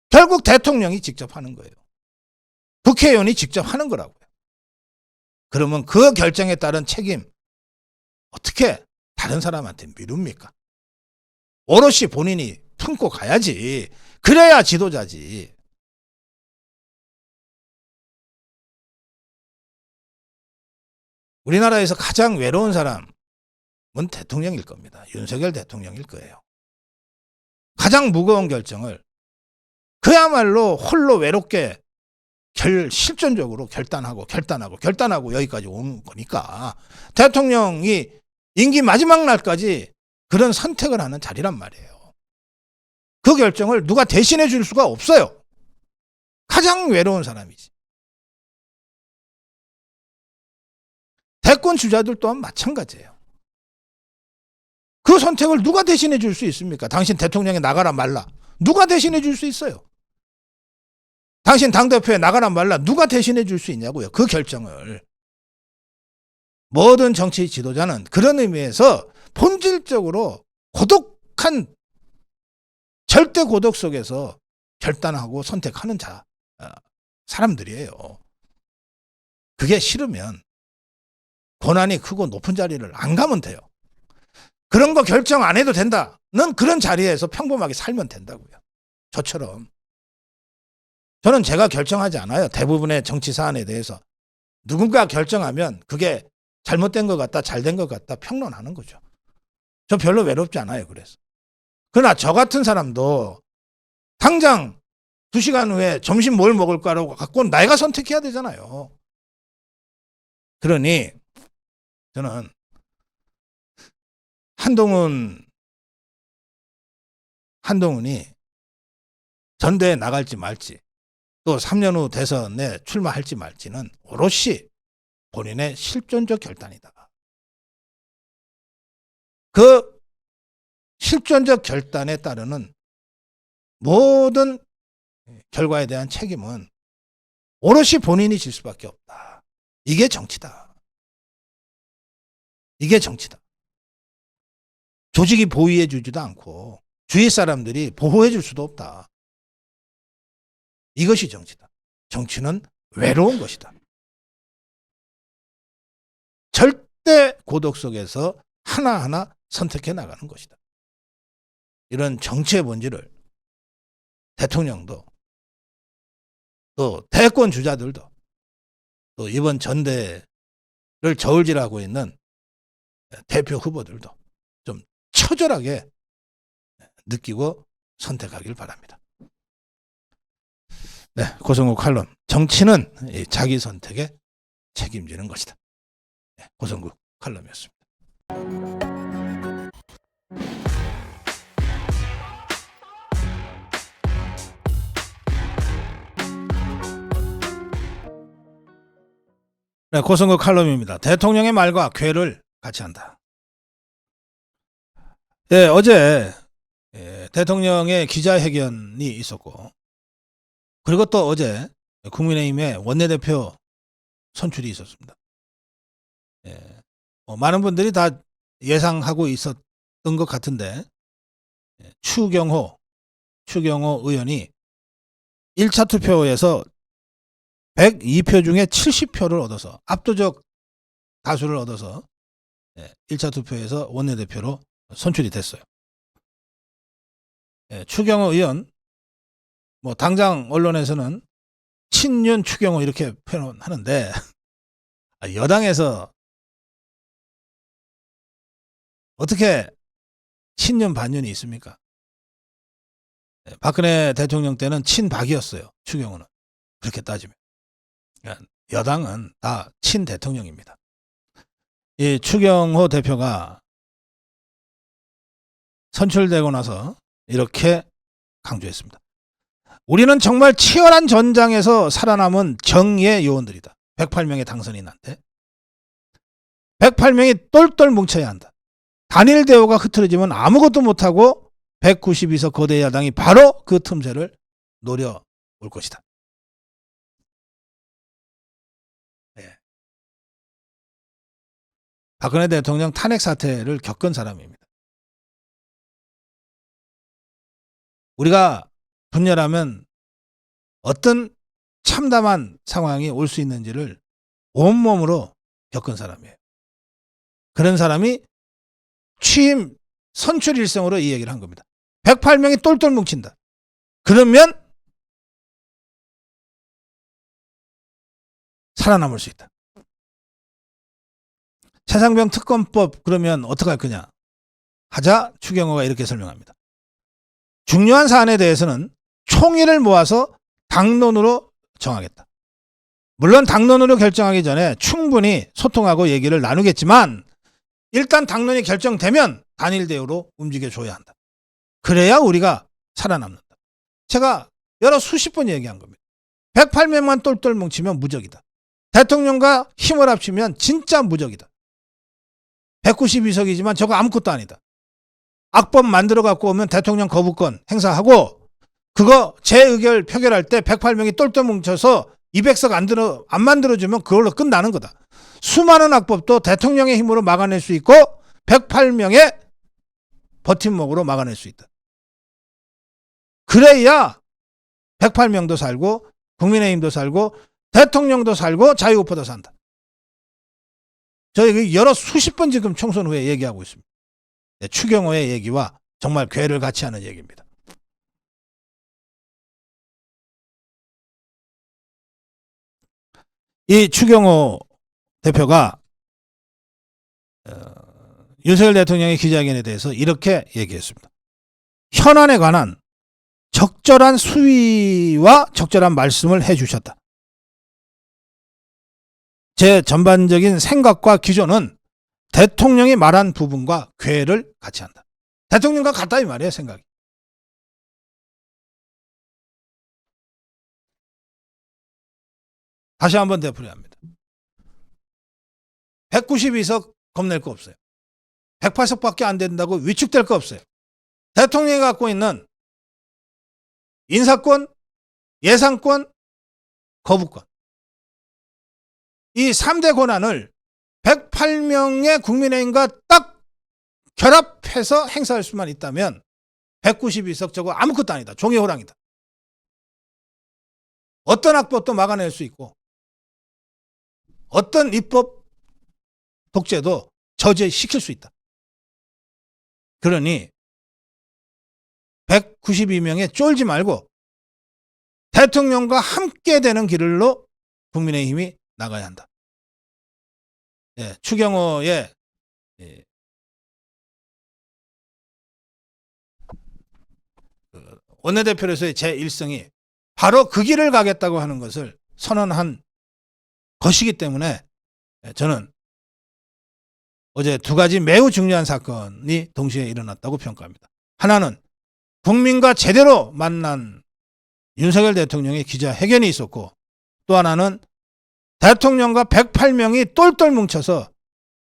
A: 결국 대통령이 직접 하는 거예요. 국회의원이 직접 하는 거라고요. 그러면 그 결정에 따른 책임 어떻게 다른 사람한테 미룹니까? 오롯이 본인이 품고 가야지. 그래야 지도자지. 우리나라에서 가장 외로운 사람은 대통령일 겁니다. 윤석열 대통령일 거예요. 가장 무거운 결정을 그야말로 홀로 외롭게 실전적으로 결단하고 여기까지 온 거니까 대통령이 임기 마지막 날까지 그런 선택을 하는 자리란 말이에요. 그 결정을 누가 대신해 줄 수가 없어요. 가장 외로운 사람이지. 대권 주자들 또한 마찬가지예요. 그 선택을 누가 대신해 줄 수 있습니까? 당신 대통령에 나가라 말라. 누가 대신해 줄 수 있어요? 당신 당대표에 나가라 말라. 누가 대신해 줄 수 있냐고요. 그 결정을. 모든 정치 지도자는 그런 의미에서 본질적으로 고독한 절대 고독 속에서 결단하고 선택하는 사람들이에요. 그게 싫으면 고난이 크고 높은 자리를 안 가면 돼요. 그런 거 결정 안 해도 된다는 그런 자리에서 평범하게 살면 된다고요. 저처럼. 저는 제가 결정하지 않아요. 대부분의 정치 사안에 대해서. 누군가 결정하면 그게 잘못된 것 같다, 잘된 것 같다 평론하는 거죠. 저 별로 외롭지 않아요. 그래서. 그러나 저 같은 사람도 당장 2시간 후에 점심 뭘 먹을까라고 갖고 내가 선택해야 되잖아요. 그러니 저는 한동훈이 전대에 나갈지 말지 또 3년 후 대선에 출마할지 말지는 오롯이 본인의 실존적 결단이다. 그 실존적 결단에 따르는 모든 결과에 대한 책임은 오롯이 본인이 질 수밖에 없다. 이게 정치다. 이게 정치다. 조직이 보위해 주지도 않고 주위 사람들이 보호해 줄 수도 없다. 이것이 정치다. 정치는 외로운 것이다. 절대 고독 속에서 하나하나 선택해 나가는 것이다. 이런 정치의 본질을 대통령도 또 대권 주자들도 또 이번 전대를 저울질하고 있는 대표 후보들도 좀 처절하게 느끼고 선택하길 바랍니다. 네, 고성국 칼럼. 정치는 자기 선택에 책임지는 것이다. 네, 고성국 칼럼이었습니다. 네, 고성국 칼럼입니다. 대통령의 말과 괴를 같이 한다. 네, 어제 대통령의 기자회견이 있었고 그리고 또 어제 국민의힘의 원내대표 선출이 있었습니다. 많은 분들이 다 예상하고 있었던 것 같은데 추경호 의원이 1차 투표에서 102표 중에 70표를 얻어서 압도적 다수를 얻어서 1차 투표에서 원내대표로 선출이 됐어요. 추경호 의원 당장 언론에서는 친윤 추경호 이렇게 표현하는데 여당에서 어떻게 친윤 반윤이 있습니까? 박근혜 대통령 때는 친박이었어요. 추경호는. 그렇게 따지면. 여당은 다 친대통령입니다. 이 추경호 대표가 선출되고 나서 이렇게 강조했습니다. 우리는 정말 치열한 전장에서 살아남은 정의의 요원들이다. 108명의 당선인한테 108명이 똘똘 뭉쳐야 한다. 단일 대우가 흐트러지면 아무것도 못하고 192석 거대 야당이 바로 그 틈새를 노려올 것이다. 네. 박근혜 대통령 탄핵 사태를 겪은 사람입니다. 우리가 분열하면 어떤 참담한 상황이 올 수 있는지를 온몸으로 겪은 사람이에요. 그런 사람이 취임 선출 일성으로 이 얘기를 한 겁니다. 108명이 똘똘 뭉친다. 그러면 살아남을 수 있다. 최상병 특검법 그러면 어떻게 할 거냐? 하자 추경호가 이렇게 설명합니다. 중요한 사안에 대해서는 총의를 모아서 당론으로 정하겠다. 물론 당론으로 결정하기 전에 충분히 소통하고 얘기를 나누겠지만 일단 당론이 결정되면 단일 대우로 움직여줘야 한다. 그래야 우리가 살아남는다. 제가 여러 수십 번 얘기한 겁니다. 108명만 똘똘 뭉치면 무적이다. 대통령과 힘을 합치면 진짜 무적이다. 192석이지만 저거 아무것도 아니다. 악법 만들어 갖고 오면 대통령 거부권 행사하고 그거 재의결 표결할 때 108명이 똘똘 뭉쳐서 200석 안 만들어주면 그걸로 끝나는 거다. 수많은 악법도 대통령의 힘으로 막아낼 수 있고 108명의 버팀목으로 막아낼 수 있다. 그래야 108명도 살고 국민의힘도 살고 대통령도 살고 자유우파도 산다. 저희 여러 수십 번 지금 총선 후에 얘기하고 있습니다. 추경호의 얘기와 정말 궤를 같이 하는 얘기입니다. 이 추경호 대표가 윤석열 대통령의 기자회견에 대해서 이렇게 얘기했습니다. 현안에 관한 적절한 수위와 적절한 말씀을 해주셨다. 제 전반적인 생각과 기조는 대통령이 말한 부분과 궤를 같이 한다. 대통령과 같다 이 말이에요, 생각이. 다시 한번 되풀이합니다. 192석 겁낼 거 없어요. 108석밖에 안 된다고 위축될 거 없어요. 대통령이 갖고 있는 인사권, 예산권, 거부권. 이 3대 권한을 108명의 국민의힘과 딱 결합해서 행사할 수만 있다면 192석 저거 아무것도 아니다. 종이 호랑이다. 어떤 악법도 막아낼 수 있고 어떤 입법 독재도 저지시킬 수 있다. 그러니 192명에 쫄지 말고 대통령과 함께 되는 길로 국민의힘이 나가야 한다. 예, 추경호의 원내대표로서의 제 일성이 바로 그 길을 가겠다고 하는 것을 선언한 것이기 때문에 저는 어제 두 가지 매우 중요한 사건이 동시에 일어났다고 평가합니다. 하나는 국민과 제대로 만난 윤석열 대통령의 기자회견이 있었고 또 하나는 대통령과 108명이 똘똘 뭉쳐서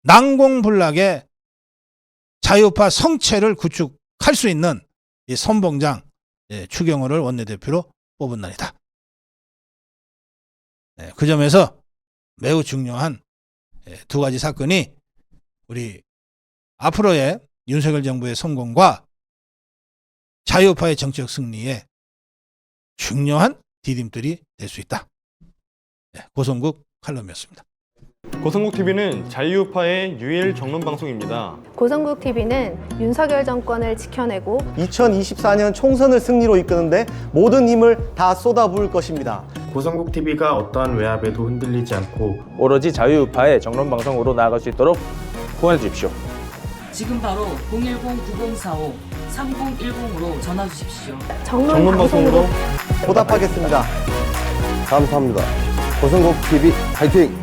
A: 난공불락의 자유파 성체를 구축할 수 있는 이 선봉장 추경호를 원내대표로 뽑은 날이다. 그 점에서 매우 중요한 두 가지 사건이 우리 앞으로의 윤석열 정부의 성공과 자유파의 정치적 승리에 중요한 디딤돌이 될 수 있다. 고성국 칼럼이었습니다.
B: 고성국TV는 자유파의 유일 정론 방송입니다.
C: 고성국TV는 윤석열 정권을 지켜내고
D: 2024년 총선을 승리로 이끄는데 모든 힘을 다 쏟아부을 것입니다.
E: 고성국TV가 어떠한 외압에도 흔들리지 않고
F: 오로지 자유우파의 정론방송으로 나아갈 수 있도록 후원해 주십시오.
G: 지금 바로 010-9045-3010으로 전화 주십시오.
C: 정론 방송으로
D: 보답하겠습니다.
H: 감사합니다. 고성국TV 화이팅!